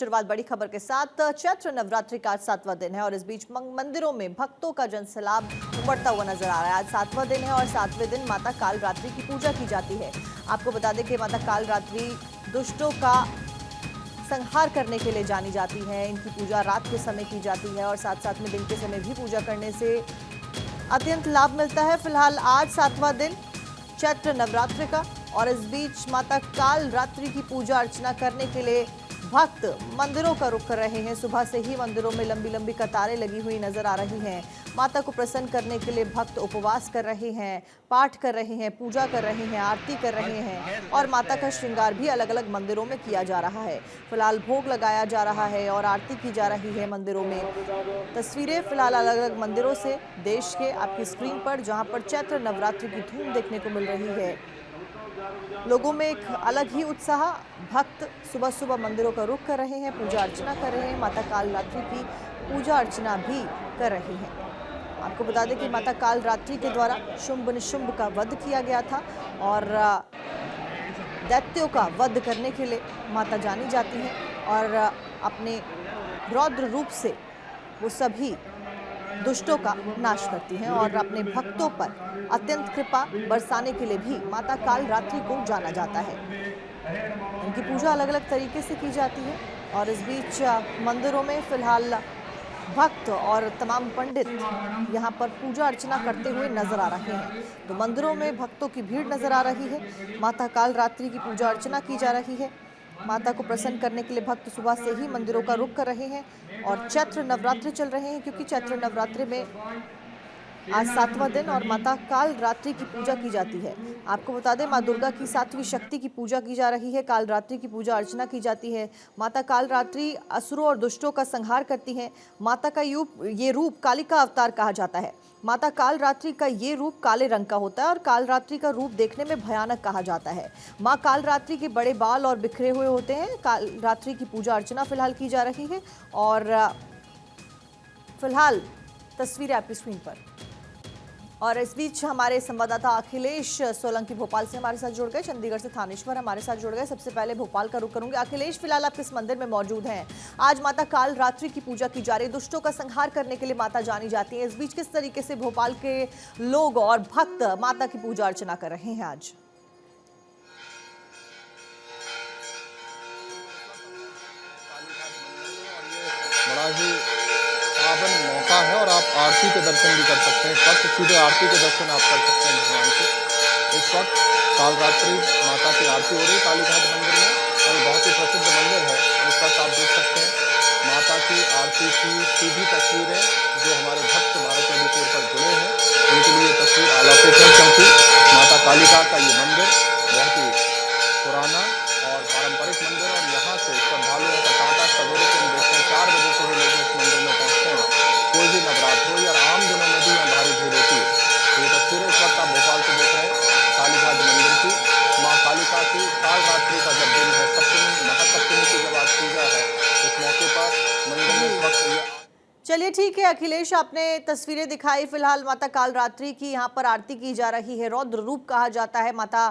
शुरुआत बड़ी खबर के साथ। चैत्र नवरात्रि का आज 7वां दिन है और इस बीच मंदिरों में भक्तों का जनसैलाब उमड़ता हुआ नजर आ रहा है। आज 7वां दिन है और 7वें दिन माता कालरात्रि की पूजा की जाती है। आपको बता दें कि माता कालरात्रि दुष्टों का संहार करने के लिए जानी जाती है। इनकी पूजा रात के समय की जाती है और साथ साथ में दिन के समय भी पूजा करने से अत्यंत लाभ मिलता है। फिलहाल आज 7वां दिन चैत्र नवरात्रि का और इस बीच माता कालरात्रि की पूजा अर्चना करने के लिए भक्त मंदिरों का रुख कर रहे हैं। सुबह से ही मंदिरों में लंबी लंबी कतारें लगी हुई नजर आ रही हैं। माता को प्रसन्न करने के लिए भक्त उपवास कर रहे हैं, पाठ कर रहे हैं, पूजा कर रहे हैं, आरती कर रहे हैं और माता का श्रृंगार भी अलग अलग मंदिरों में किया जा रहा है। फिलहाल भोग लगाया जा रहा है और आरती की जा रही है मंदिरों में। तस्वीरें फिलहाल अलग अलग मंदिरों से देश के आपकी स्क्रीन पर, जहां पर चैत्र नवरात्रि की धूम देखने को मिल रही है। लोगों में एक अलग ही उत्साह। भक्त सुबह सुबह मंदिरों का रुख कर रहे हैं, पूजा अर्चना कर रहे हैं, माता कालरात्रि की पूजा अर्चना भी कर रहे हैं। आपको बता दें कि माता कालरात्रि के द्वारा शुंभ निशुंभ का वध किया गया था और दैत्यों का वध करने के लिए माता जानी जाती हैं और अपने रौद्र रूप से वो सभी दुष्टों का नाश करती हैं और अपने भक्तों पर अत्यंत कृपा बरसाने के लिए भी माता कालरात्रि को जाना जाता है। इनकी पूजा अलग अलग तरीके से की जाती है और इस बीच मंदिरों में फिलहाल भक्त और तमाम पंडित यहां पर पूजा अर्चना करते हुए नजर आ रहे हैं। तो मंदिरों में भक्तों की भीड़ नजर आ रही है। माता कालरात्रि की पूजा अर्चना की जा रही है। माता को प्रसन्न करने के लिए भक्त सुबह से ही मंदिरों का रुख कर रहे हैं और चैत्र नवरात्रि चल रहे हैं, क्योंकि चैत्र नवरात्रि में आज 7वां दिन और माता कालरात्रि की पूजा की जाती है। आपको बता दें, मां दुर्गा की 7वीं शक्ति की पूजा की जा रही है। कालरात्रि की पूजा अर्चना की जाती है। माता कालरात्रि असुरों और दुष्टों का संहार करती हैं। माता का ये रूप कालिका अवतार कहा जाता है। माता कालरात्रि का ये रूप काले रंग का होता है और कालरात्रि का रूप देखने में भयानक कहा जाता है। मां कालरात्रि के बड़े बाल और बिखरे हुए होते हैं। कालरात्रि की पूजा अर्चना फिलहाल की जा रही है और फिलहाल तस्वीरें आपकी स्क्रीन पर। और इस बीच हमारे संवाददाता अखिलेश सोलंकी भोपाल से हमारे साथ जुड़ गए, चंडीगढ़ से थानेश्वर हमारे साथ जुड़ गए। सबसे पहले भोपाल का रुख करूंगे। अखिलेश, फिलहाल आप किस मंदिर में मौजूद हैं? आज माता कालरात्रि की पूजा की जा रही है, दुष्टों का संहार करने के लिए माता जानी जाती है। इस बीच किस तरीके से भोपाल के लोग और भक्त माता की पूजा अर्चना कर रहे हैं आज? बड़ा ही पावन मौका है और आप आरती के दर्शन भी कर सकते हैं। इस वक्त सीधे आरती के दर्शन आप कर सकते हैं भगवान के। इस वक्त कालरात्रि माता की आरती हो रही है कालीघाट मंदिर में और बहुत ही प्रसिद्ध मंदिर है। इस वक्त आप देख सकते हैं माता की आरती की सीधी तस्वीरें जो हमारे भक्त भारत टेलीविजन पर जुड़े हैं उनके लिए तस्वीर आलोकित है, क्योंकि माता कालिका का ये मंदिर बहुत ही पुराना और पारंपरिक मंदिर और यहाँ से श्रद्धालुओं का तांता सवेरे से हम देखते हैं 4 बजे से ही लोग इस मंदिर में पहुँचते हैं। कोई भी नवरात्र हो या आम दिनों में भी यहाँ भारी भीड़ होती है। तो ये तस्वीरें इस वक्त आप भोपाल से देख रहे हैं कालीघाट मंदिर की। माँ कालिका की कालरात्रि का जब दिन है, सप्तमी महासप्तमी की जब आज पूजा है, इस मौके पर मंदिर में इस वक्त चलिए ठीक है अखिलेश, आपने तस्वीरें दिखाई। फिलहाल माता कालरात्रि की यहाँ पर आरती की जा रही है। रौद्र रूप कहा जाता है माता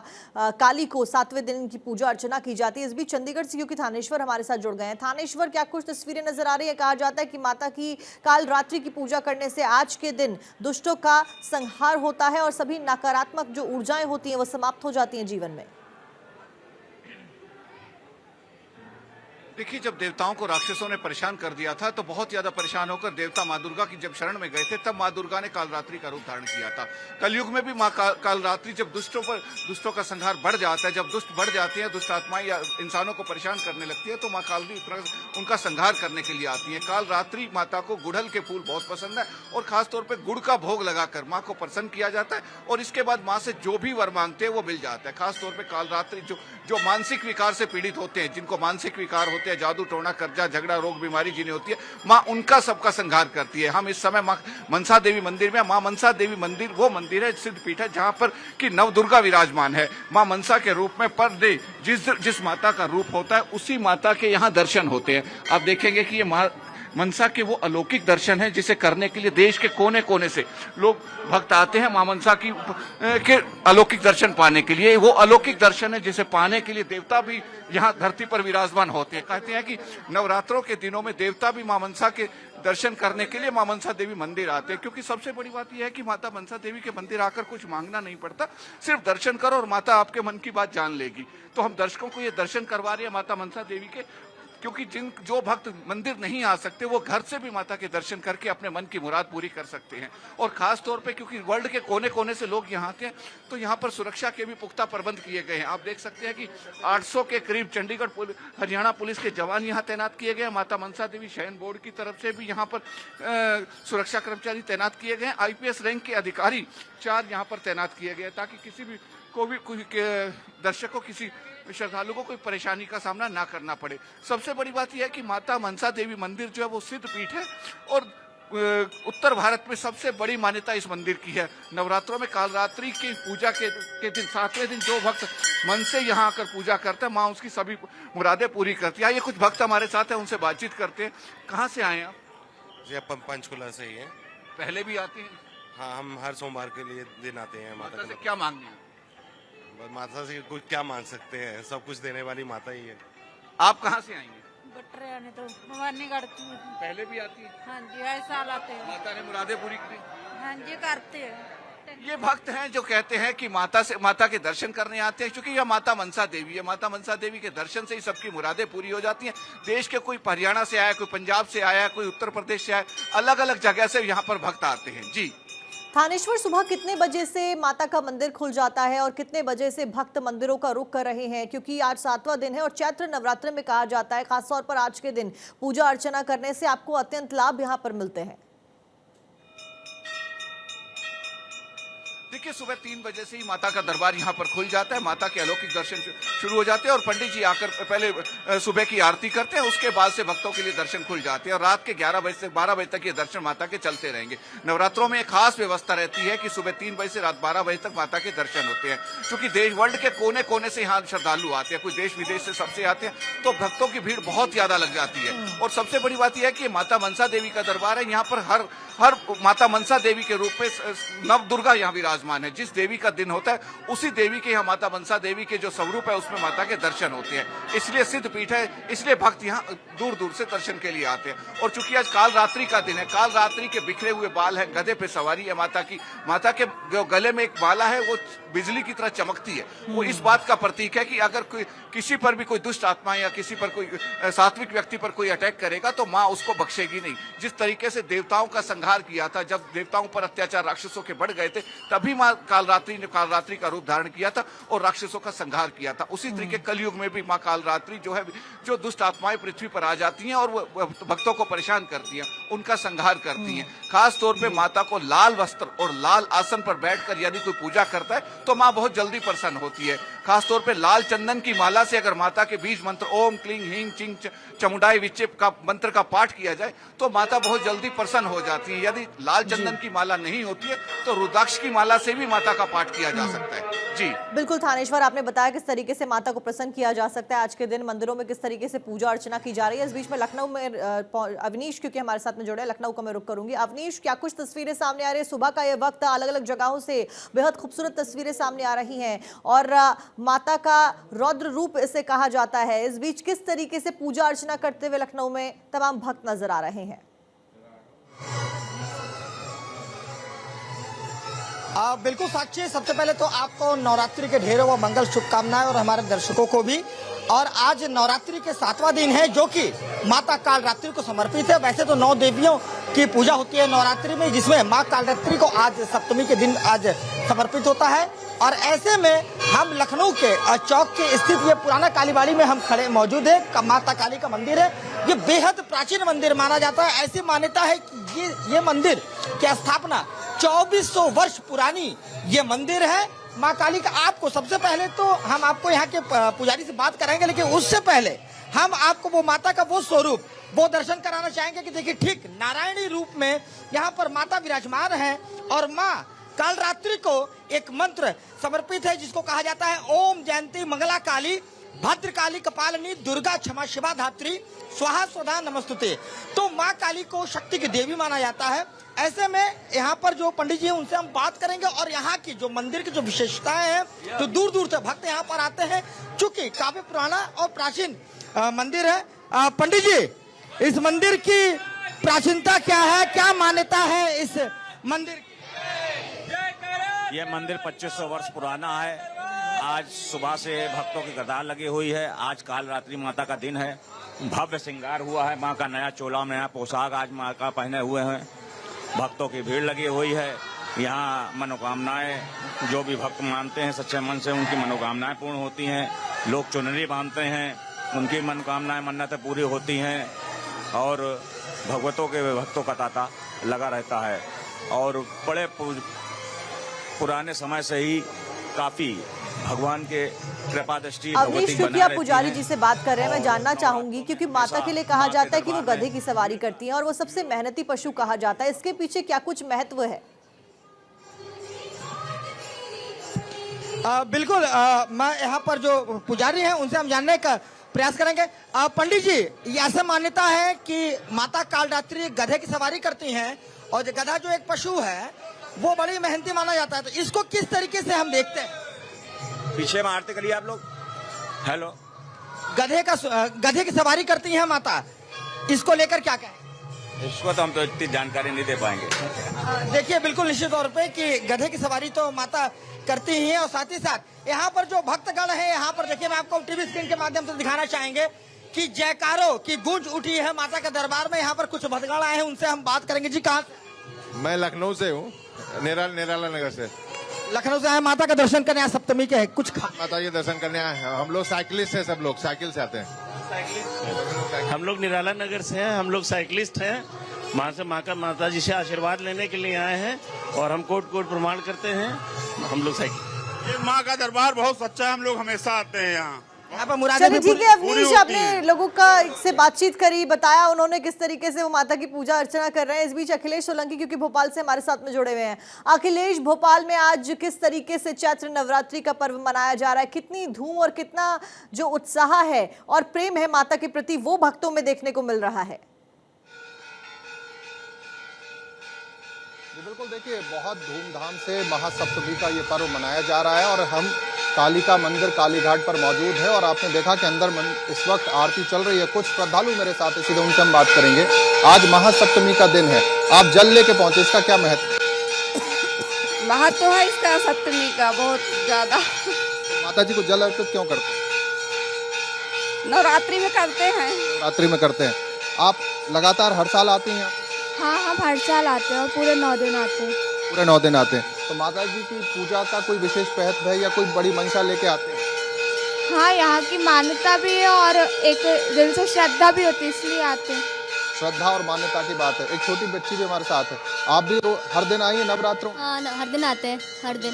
काली को। 7वें दिन की पूजा अर्चना की जाती है। इस बीच चंडीगढ़ से क्योंकि थानेश्वर हमारे साथ जुड़ गए हैं। थानेश्वर, क्या कुछ तस्वीरें नजर आ रही है? कहा जाता है कि माता की कालरात्रि की पूजा करने से आज के दिन दुष्टों का संहार होता है और सभी नकारात्मक जो ऊर्जाएं होती हैं वो समाप्त हो जाती हैं जीवन में। देखिए, जब देवताओं को राक्षसों ने परेशान कर दिया था तो बहुत ज्यादा परेशान होकर देवता माँ दुर्गा की जब शरण में गए थे, तब माँ दुर्गा ने कालरात्रि का रूप धारण किया था। कलयुग में भी माँ कालरात्रि जब दुष्टों का संहार बढ़ जाता है, जब दुष्ट बढ़ जाते हैं, दुष्ट आत्माएं या इंसानों को परेशान करने लगती है, तो माँ कालरात्रि उनका संहार करने के लिए आती है। कालरात्रि माता को गुड़हल के फूल बहुत पसंद है और खासतौर पर गुड़ का भोग लगाकर माँ को प्रसन्न किया जाता है और इसके बाद माँ से जो भी वर मांगते हैं वो मिल जाता है। खासतौर पर कालरात्रि जो मानसिक विकार से पीड़ित होते हैं, जिनको मानसिक विकार होते हैं, जादू टोना कर्जा झगड़ा रोग बीमारी जिन्हें होती है, माँ उनका सबका संहार करती है। हम इस समय माँ मनसा देवी मंदिर में, माँ मनसा देवी मंदिर वो मंदिर है, सिद्ध पीठ है, जहाँ पर कि नव दुर्गा विराजमान है। माँ मनसा के रूप में पर डे जिस माता का रूप होता है उसी माता के यहाँ दर्शन होते हैं। आप देखेंगे कि ये मनसा के वो अलौकिक दर्शन है जिसे करने के लिए देश के कोने कोने से लोग भक्त आते हैं मां मनसा की के अलौकिक दर्शन पाने के लिए। वो अलौकिक दर्शन है जिसे पाने के लिए देवता भी यहाँ धरती पर विराजमान होते हैं। कहते हैं कि नवरात्रों के दिनों में देवता भी मां मनसा के दर्शन करने के लिए मां मनसा देवी मंदिर आते हैं, क्योंकि सबसे बड़ी बात यह है कि माता मनसा देवी के मंदिर आकर कुछ मांगना नहीं पड़ता, सिर्फ दर्शन करो और माता आपके मन की बात जान लेगी। तो हम दर्शकों को ये दर्शन करवा रहे हैं माता मनसा देवी के, क्योंकि जो भक्त मंदिर नहीं आ सकते वो घर से भी माता के दर्शन करके अपने मन की मुराद पूरी कर सकते हैं। और खास तौर पे क्योंकि वर्ल्ड के कोने कोने से लोग यहाँ आते हैं, तो यहाँ पर सुरक्षा के भी पुख्ता प्रबंध किए गए हैं। आप देख सकते हैं कि 800 के करीब चंडीगढ़ हरियाणा पुलिस के जवान यहाँ तैनात किए गए हैं। माता मनसा देवी शयन बोर्ड की तरफ से भी यहाँ पर सुरक्षा कर्मचारी तैनात किए गए हैं। IPS रैंक के अधिकारी 4 यहाँ पर तैनात किए गए, ताकि किसी भी दर्शक को, किसी श्रद्धालु को कोई परेशानी का सामना ना करना पड़े। सबसे बड़ी बात यह है कि माता मनसा देवी मंदिर जो है वो सिद्ध पीठ है और उत्तर भारत में सबसे बड़ी मान्यता इस मंदिर की है। नवरात्रों में कालरात्रि की पूजा के दिन 7वें दिन जो भक्त मन से यहाँ आकर पूजा करता है, माँ उसकी सभी मुरादें पूरी करती है। ये कुछ भक्त हमारे साथ हैं, उनसे बातचीत करते हैं। कहाँ से आए आप? जी अपन पंचकुला से ही है। पहले भी आते हैं? हाँ, हम हर सोमवार के लिए दिन आते हैं। माता से क्या मांगने हैं? माता से कुछ क्या मांग सकते हैं, सब कुछ देने वाली माता ही है। आप कहाँ से आएंगे? बटरे आने तो भवानी करती हूँ। पहले भी आती है? हाँ जी, हर साल आते हैं। माता ने मुरादें पूरी की? हाँ जी, करते हैं। ये भक्त हैं जो कहते हैं कि माता के दर्शन करने आते हैं, क्योंकि यह माता मनसा देवी है। माता मनसा देवी के दर्शन से ही सबकी मुरादें पूरी हो जाती हैं। देश के कोई हरियाणा से आया, कोई पंजाब से आया, कोई उत्तर प्रदेश से आया, अलग अलग जगह से यहाँ पर भक्त आते हैं। जी थानेश्वर, सुबह कितने बजे से माता का मंदिर खुल जाता है और कितने बजे से भक्त मंदिरों का रुख कर रहे हैं? क्योंकि आज 7वां दिन है और चैत्र नवरात्र में कहा जाता है, खासतौर पर आज के दिन पूजा अर्चना करने से आपको अत्यंत लाभ यहां पर मिलते हैं। देखिए, सुबह 3 बजे से ही माता का दरबार यहाँ पर खुल जाता है। माता के अलौकिक दर्शन शुरू हो जाते हैं और पंडित जी आकर पहले सुबह की आरती करते हैं, उसके बाद से भक्तों के लिए दर्शन खुल जाते हैं और रात के 11 बजे से 12 बजे तक ये दर्शन माता के चलते रहेंगे। नवरात्रों में एक खास व्यवस्था रहती है कि सुबह 3 बजे से रात 12 बजे तक माता के दर्शन होते हैं। क्योंकि देश वर्ल्ड के कोने कोने से यहाँ श्रद्धालु आते हैं, कोई देश विदेश से सबसे आते हैं, तो भक्तों की भीड़ बहुत ज्यादा लग जाती है। और सबसे बड़ी बात यह है कि माता मनसा देवी का दरबार है। यहाँ पर हर माता मनसा देवी के रूप में नव दुर्गा यहाँ विराजमान है। जिस देवी का दिन होता है उसी देवी के यहाँ माता मनसा देवी के जो स्वरूप है उसमें माता के दर्शन होते हैं। इसलिए सिद्ध पीठ है, इसलिए भक्त यहाँ दूर दूर से दर्शन के लिए आते हैं। और चूंकि आज काल रात्रि का दिन है, काल रात्रि के बिखरे हुए बाल है, गधे पे सवारी है माता की, माता के जो गले में एक माला है वो बिजली की तरह चमकती है। वो इस बात का प्रतीक है कि अगर कोई किसी पर भी कोई दुष्ट आत्मा या किसी पर कोई सात्विक व्यक्ति पर कोई अटैक करेगा तो माँ उसको बख्शेगी नहीं। जिस तरीके से देवताओं का संहार किया था, जब देवताओं पर अत्याचार राक्षसों के बढ़ गए थे, तभी माँ कालरात्रि ने कालरात्रि का रूप धारण किया था और राक्षसों का संहार किया था। उसी तरीके कलयुग में भी माँ कालरात्रि जो है, जो दुष्ट आत्माएं पृथ्वी पर आ जाती हैं और वो भक्तों को परेशान करती हैं, उनका संहार करती हैं। खास तौर पे माता को लाल वस्त्र और लाल आसन पर बैठकर यदि कोई पूजा करता है तो माँ बहुत जल्दी प्रसन्न होती है। खास तौर पे लाल चंदन की माला से अगर माता के बीज मंत्र ओम क्लीं हींग चिंग चमुंडाई विचिप का मंत्र का पाठ किया जाए तो माता बहुत जल्दी प्रसन्न हो जाती है। यदि लाल चंदन की माला नहीं होती है तो रुद्राक्ष की माला से भी माता का पाठ किया जा सकता है। जी बिल्कुल थानेश्वर, आपने बताया किस तरीके से माता को प्रसन्न किया जा सकता है। आज के दिन मंदिरों में किस तरीके से पूजा अर्चना की जा रही है। इस बीच में लखनऊ में अवनीश क्योंकि हमारे साथ में जुड़े, लखनऊ का मैं रुख करूंगी। अवनीश, क्या कुछ तस्वीरें सामने आ रही है? सुबह का ये वक्त, अलग अलग जगहों से बेहद खूबसूरत तस्वीरें सामने आ रही हैं और माता का रौद्र रूप इसे कहा जाता है। इस बीच किस तरीके से पूजा अर्चना करते हुए लखनऊ में तमाम भक्त नजर आ रहे हैं? बिल्कुल साक्षी, सबसे पहले तो आपको नवरात्रि के ढेरों व मंगल शुभकामनाएं और हमारे दर्शकों को भी। और आज नवरात्रि के 7वां दिन है जो कि माता कालरात्रि को समर्पित है। वैसे तो 9 देवियों की पूजा होती है नवरात्रि में, जिसमें माँ कालरात्रि को आज सप्तमी के दिन आज समर्पित होता है। और ऐसे में हम लखनऊ के चौक के स्थित ये पुराना कालीबाड़ी में हम खड़े मौजूद है। माता काली का मंदिर है, ये बेहद प्राचीन मंदिर माना जाता है। ऐसी मान्यता है कि ये मंदिर की स्थापना 2400 वर्ष पुरानी ये मंदिर है माँ काली का। आपको सबसे पहले तो हम आपको यहाँ के पुजारी से बात कराएंगे, लेकिन उससे पहले हम आपको वो माता का वो स्वरूप वो दर्शन कराना चाहेंगे कि देखिए ठीक नारायणी रूप में यहाँ पर माता विराजमान है। और माँ कालरात्रि को एक मंत्र समर्पित है जिसको कहा जाता है ओम जयंती मंगला काली भद्रकाली कपालिनी दुर्गा क्षमा शिवा धात्री स्वाहा स्वधा नमस्तुते। तो माँ काली को शक्ति की देवी माना जाता है। ऐसे में यहाँ पर जो पंडित जी हैं उनसे हम बात करेंगे और यहाँ की जो मंदिर की जो विशेषताएं हैं तो दूर दूर से भक्त यहाँ पर आते हैं, चूंकि काफी पुराना और प्राचीन मंदिर है। पंडित जी, इस मंदिर की प्राचीनता क्या है, क्या मान्यता है इस मंदिर की? यह मंदिर 2500 वर्ष पुराना है। आज सुबह से भक्तों की कतार लगी हुई है। आज काल रात्रि माता का दिन है। भव्य श्रृंगार हुआ है। माँ का नया चोला, नया पोशाक आज माँ का पहने हुए हैं। भक्तों की भीड़ लगी हुई है। यहाँ मनोकामनाएं जो भी भक्त मानते हैं सच्चे मन से, उनकी मनोकामनाएं पूर्ण होती हैं। लोग चुनरी बांधते हैं, उनकी मनोकामनाएं मन्नतें पूरी होती हैं और भगवतों के भक्तों का तांता लगा रहता है। और बड़े पुराने समय से ही काफी भगवान के कृपा दृष्टि अवनीश, क्योंकि आप पुजारी जी से बात कर रहे हैं, मैं जानना चाहूंगी, क्योंकि माता के लिए कहा जाता है कि वो गधे की सवारी करती हैं और वो सबसे मेहनती पशु कहा जाता है। इसके पीछे क्या कुछ महत्व है? बिल्कुल, मैं यहाँ पर जो पुजारी हैं उनसे हम जानने का प्रयास करेंगे। पंडित जी, ये ऐसा मान्यता है कि माता कालरात्रि गधे की सवारी करती हैं और जो गधा जो एक पशु है वो बड़ी मेहनती माना जाता है, तो इसको किस तरीके से हम देखते हैं? पीछे में आरती करिए आप लोग। हेलो, गधे की सवारी करती हैं माता, इसको लेकर क्या कहें? इसको तो हम तो इतनी जानकारी नहीं दे पाएंगे। देखिए, बिल्कुल निश्चित तौर पे कि गधे की सवारी तो माता करती ही है और साथ ही साथ यहाँ पर जो भक्तगण है, यहाँ पर देखिए, मैं आपको टीवी स्क्रीन के माध्यम से दिखाना चाहेंगे कि जयकारों की गूंज उठी है माता के दरबार में। यहाँ पर कुछ भक्तगण आए हैं, उनसे हम बात करेंगे। जी, कहाँ? मैं लखनऊ से हूँ, निराला नगर से। लखनऊ से आए माता का दर्शन करने, आज सप्तमी के है, कुछ माता जी दर्शन करने आए हैं। हम लोग साइकिलिस्ट हैं, सब लोग साइकिल से आते हैं। हम लोग निराला नगर से हैं, हम लोग साइकिलिस्ट हैं। माता जी से आशीर्वाद लेने के लिए आए हैं और हम कोट कोट प्रमाण करते हैं। हम लोग साइकिल, ये माँ का दरबार बहुत सच्चा है, हम लोग हमेशा आते हैं यहाँ। चलिए ठीक है अवनीश, आपने लोगों का से बातचीत करी, बताया उन्होंने किस तरीके से वो माता की पूजा अर्चना कर रहे हैं। इस बीच अखिलेश सोलंकी, क्योंकि भोपाल से हमारे साथ में जुड़े हुए हैं। अखिलेश, भोपाल में आज किस तरीके से चैत्र नवरात्रि का पर्व मनाया जा रहा है? कितनी धूम और कितना जो उत्साह है और प्रेम है माता के प्रति, वो भक्तों में देखने को मिल रहा है? बिल्कुल, देखिए, बहुत धूमधाम से महासप्तमी का ये पर्व मनाया जा रहा है और हम कालिका मंदिर कालीघाट पर मौजूद है और आपने देखा कि अंदर इस वक्त आरती चल रही है। कुछ श्रद्धालु मेरे साथ है, सीधे उनसे हम बात करेंगे। आज महासप्तमी का दिन है, आप जल लेके पहुंचे, इसका क्या महत्व? महत्व है इसका सप्तमी का बहुत ज्यादा। माता जी को जल अर्पित क्यों करते हैं? नवरात्रि में करते हैं। रात्रि में करते हैं। आप लगातार हर साल आती हैं? हाँ, हम हर साल आते हैं और पूरे 9 दिन आते हैं। पूरे 9 दिन आते हैं। तो माता जी की पूजा का कोई विशेष महत्व है या कोई बड़ी मंशा लेके आते हैं? हाँ, यहाँ की मान्यता भी है और एक दिल से श्रद्धा भी होती है, इसलिए आते हैं। श्रद्धा और मान्यता की बात है। एक छोटी बच्ची भी हमारे साथ है, आप भी हर दिन आई है नवरात्रों? हाँ, हर दिन आते हैं, हर दिन।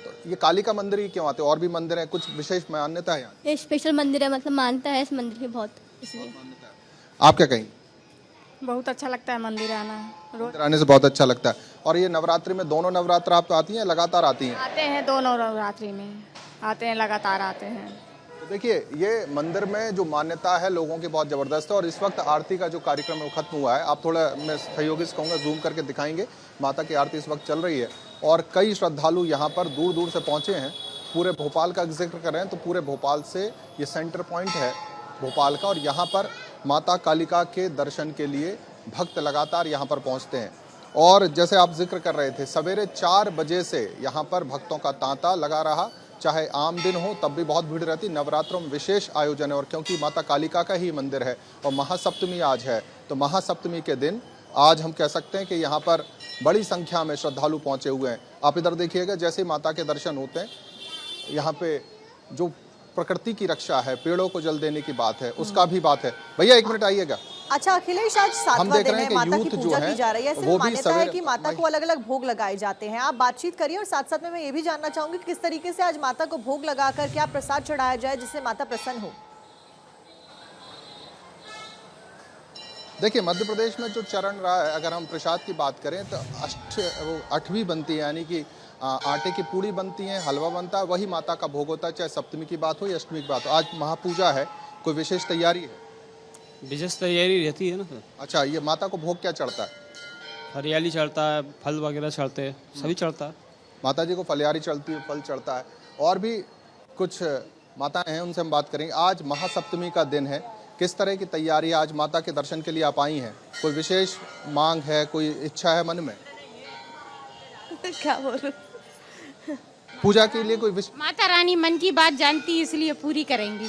तो ये कालिका मंदिर ही क्यों आते हो? और भी मंदिर है, कुछ विशेष मान्यता है यहाँ? ये स्पेशल मंदिर है, मतलब मानता है इस मंदिर की बहुत, इसलिए। आप क्या कहेंगे? बहुत अच्छा लगता है मंदिर आना, मंदिर आने से बहुत अच्छा लगता है। और ये नवरात्रि में दोनों नवरात्र आप तो आती हैं, लगातार आती हैं? आते हैं, दोनों नवरात्रि में आते हैं, लगातार आते हैं। तो देखिए, ये मंदिर में जो मान्यता है लोगों की बहुत जबरदस्त है। और इस वक्त आरती का जो कार्यक्रम है वो खत्म हुआ है। आप थोड़ा, मैं सहयोगी से कहूँगा, जूम करके दिखाएंगे। माता की आरती इस वक्त चल रही है और कई श्रद्धालु यहाँ पर दूर दूर से पहुँचे हैं। पूरे भोपाल का जिक्र कर रहे हैं तो पूरे भोपाल से ये सेंटर पॉइंट है भोपाल का और यहाँ पर माता कालिका के दर्शन के लिए भक्त लगातार यहाँ पर पहुँचते हैं। और जैसे आप जिक्र कर रहे थे, सवेरे 4 बजे से यहाँ पर भक्तों का तांता लगा रहा। चाहे आम दिन हो तब भी बहुत भीड़ रहती। नवरात्रों में विशेष आयोजन है और क्योंकि माता कालिका का ही मंदिर है और महासप्तमी आज है, तो महासप्तमी के दिन आज हम कह सकते हैं कि यहाँ पर बड़ी संख्या में श्रद्धालु पहुँचे हुए हैं। आप इधर देखिएगा, जैसे माता के दर्शन होते हैं, यहाँ पे जो प्रकृति की रक्षा है, पेड़ों को जल देने की बात है, उसका भी बात है। भैया 1 मिनट आइएगा। अच्छा अखिलेश, आज 7वां दिन है, माता की पूजा की जा रही है। सिर्फ मान्यता है कि माता को अलग अलग भोग लगाए जाते हैं। आप बातचीत करिए और साथ साथ में मैं ये भी जानना चाहूंगी कि किस तरीके से आज माता को भोग लगाकर क्या प्रसाद चढ़ाया जाए जिससे माता प्रसन्न हो। देखिए, मध्य प्रदेश में जो चरण रहा है, अगर हम प्रसाद की बात करें तो 8वीं बनती है, यानी कि आटे की पूड़ी बनती है, हलवा बनता है, वही माता का भोग होता है, चाहे सप्तमी की बात हो या अष्टमी की बात हो। आज महापूजा है, कोई विशेष तैयारी है? विशेष तैयारी रहती है ना सर। अच्छा, ये माता को भोग क्या चढ़ता है? हरियाली चढ़ता है, फल वगैरह चढ़ते हैं, सभी चढ़ता है। माता जी को फलियारी चढ़ती है, फल चढ़ता है, और भी कुछ माताएं हैं, उनसे हम बात करेंगे। आज महासप्तमी का दिन है, किस तरह की तैयारी, आज माता के दर्शन के लिए आप आई हैं, कोई विशेष मांग है, कोई इच्छा है मन में? क्या बोलूं? पूजा के लिए कोई माता रानी मन की बात जानती है, इसलिए पूरी करेंगी।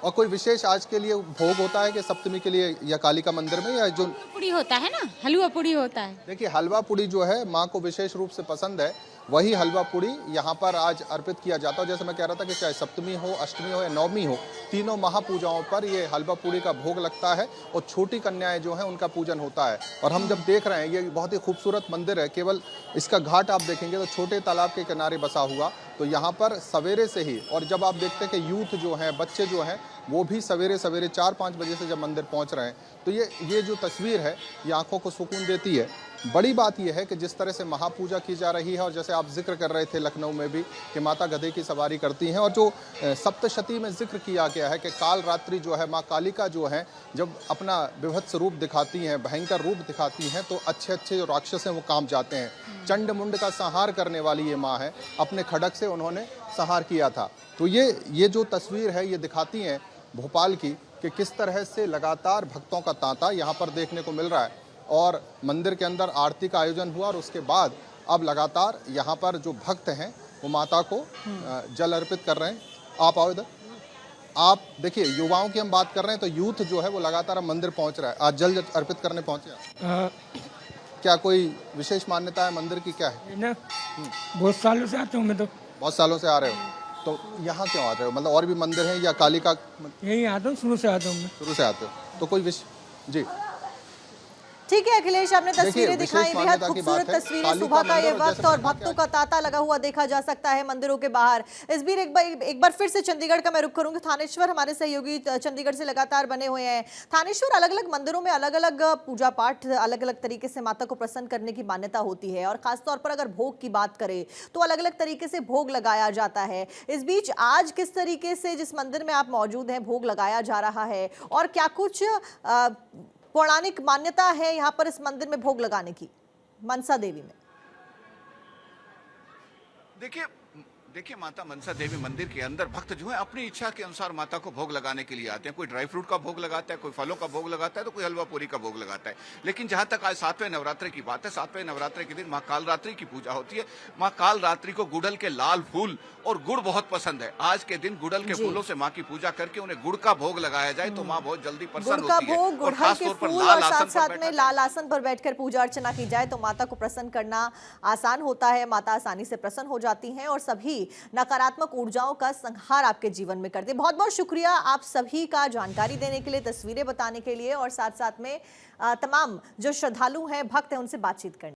और कोई विशेष आज के लिए भोग होता है कि सप्तमी के लिए, या कालिका मंदिर में, या जो पूरी होता है ना, हलवा पूरी होता है। देखिए, हलवा पूड़ी जो है माँ को विशेष रूप से पसंद है, वही हलवा पूड़ी यहाँ पर आज अर्पित किया जाता है। जैसे मैं कह रहा था कि चाहे सप्तमी हो, अष्टमी हो या नवमी हो, तीनों महापूजाओं पर ये हलवा पूड़ी का भोग लगता है, और छोटी कन्याएं जो हैं उनका पूजन होता है। और हम जब देख रहे हैं, ये बहुत ही खूबसूरत मंदिर है, केवल इसका घाट आप देखेंगे तो छोटे तालाब के किनारे बसा हुआ, तो यहाँ पर सवेरे से ही, और जब आप देखते हैं कि यूथ जो है, बच्चे जो हैं, वो भी सवेरे सवेरे 4-5 बजे से जब मंदिर पहुँच रहे हैं, तो ये जो तस्वीर है, ये आंखों को सुकून देती है। बड़ी बात यह है कि जिस तरह से महापूजा की जा रही है, और जैसे आप जिक्र कर रहे थे लखनऊ में भी कि माता गधे की सवारी करती हैं, और जो सप्तशती में जिक्र किया गया है कि काल रात्रि जो है, माँ कालिका जो है, जब अपना विभत्स रूप दिखाती हैं, भयंकर रूप दिखाती हैं, तो अच्छे अच्छे जो राक्षस हैं वो काम जाते हैं। चंड मुंड का संहार करने वाली ये माँ है, अपने खड्ग से उन्होंने संहार किया था। तो ये जो तस्वीर है, ये दिखाती हैं भोपाल की कि किस तरह से लगातार भक्तों का तांता यहाँ पर देखने को मिल रहा है। और मंदिर के अंदर आरती का आयोजन हुआ, और उसके बाद अब लगातार यहाँ पर जो भक्त हैं वो माता को जल अर्पित कर रहे हैं। आप आओ इधर। आप देखिए, युवाओं की हम बात कर रहे हैं, तो यूथ जो है वो लगातार मंदिर पहुँच रहा है। आज जल अर्पित करने पहुँचे आप। क्या कोई विशेष मान्यता है मंदिर की, क्या है? ना, बहुत सालों से आता हूँ मैं तो। बहुत सालों से आ रहे हो, तो यहाँ क्यों आ रहे हो? मतलब और भी मंदिर हैं या कालिका? यही आता हूँ, शुरू से आता हूँ मैं। शुरू से आते हो, तो कोई जी ठीक है अखिलेश, आपने तस्वीरें दिखाई, विशेष बेहद मान्यता की बात खूबसूरत है। तस्वीरें, कालिका सुबह का ये मंदिर, और वक्त जैसे और मैंने भक्तों का तांता लगा हुआ देखा जा सकता है मंदिरों के बाहर। इस बीच एक बार फिर से चंडीगढ़ का मैं रुख करूंगी। थानेश्वर हमारे सहयोगी चंडीगढ़ से लगातार बने हुए हैं। थानेश्वर, अलग अलग मंदिरों में अलग अलग पूजा पाठ, अलग अलग तरीके से माता को प्रसन्न करने की मान्यता होती है, और खासतौर पर अगर भोग की बात करें तो अलग अलग तरीके से भोग लगाया जाता है। इस बीच आज किस तरीके से जिस मंदिर में आप मौजूद हैं भोग लगाया जा रहा है, और क्या कुछ पौराणिक मान्यता है यहाँ पर इस मंदिर में भोग लगाने की, मनसा देवी में? देखिए माता मनसा देवी मंदिर के अंदर भक्त जो है अपनी इच्छा के अनुसार माता को भोग लगाने के लिए आते हैं। कोई ड्राई फ्रूट का भोग लगाता है, कोई फलों का भोग लगाता है, तो कोई हलवा पूरी का भोग लगाता है। लेकिन जहां तक आज 7वें नवरात्रि की बात है, 7वें नवरात्रि के दिन माँ कालरात्रि की पूजा होती है। माँ कालरात्रि को गुड़हल के लाल फूल और गुड़ बहुत पसंद है। आज के दिन गुड़हल के फूलों से माँ की पूजा करके उन्हें गुड़ का भोग लगाया जाए तो माँ बहुत जल्दी प्रसन्न होती है। भोग, गुड़हल के फूल, और साथ साथ में लाल आसन पर बैठकर पूजा अर्चना की जाए तो माता को प्रसन्न करना आसान होता है। माता आसानी से प्रसन्न हो जाती हैं और सभी नकारात्मक ऊर्जाओं का संहार आपके जीवन में करते हैं। बहुत बहुत शुक्रिया आप सभी का जानकारी देने के लिए, तस्वीरें बताने के लिए, और साथ साथ में तमाम जो श्रद्धालु हैं, भक्त हैं, उनसे बातचीत करने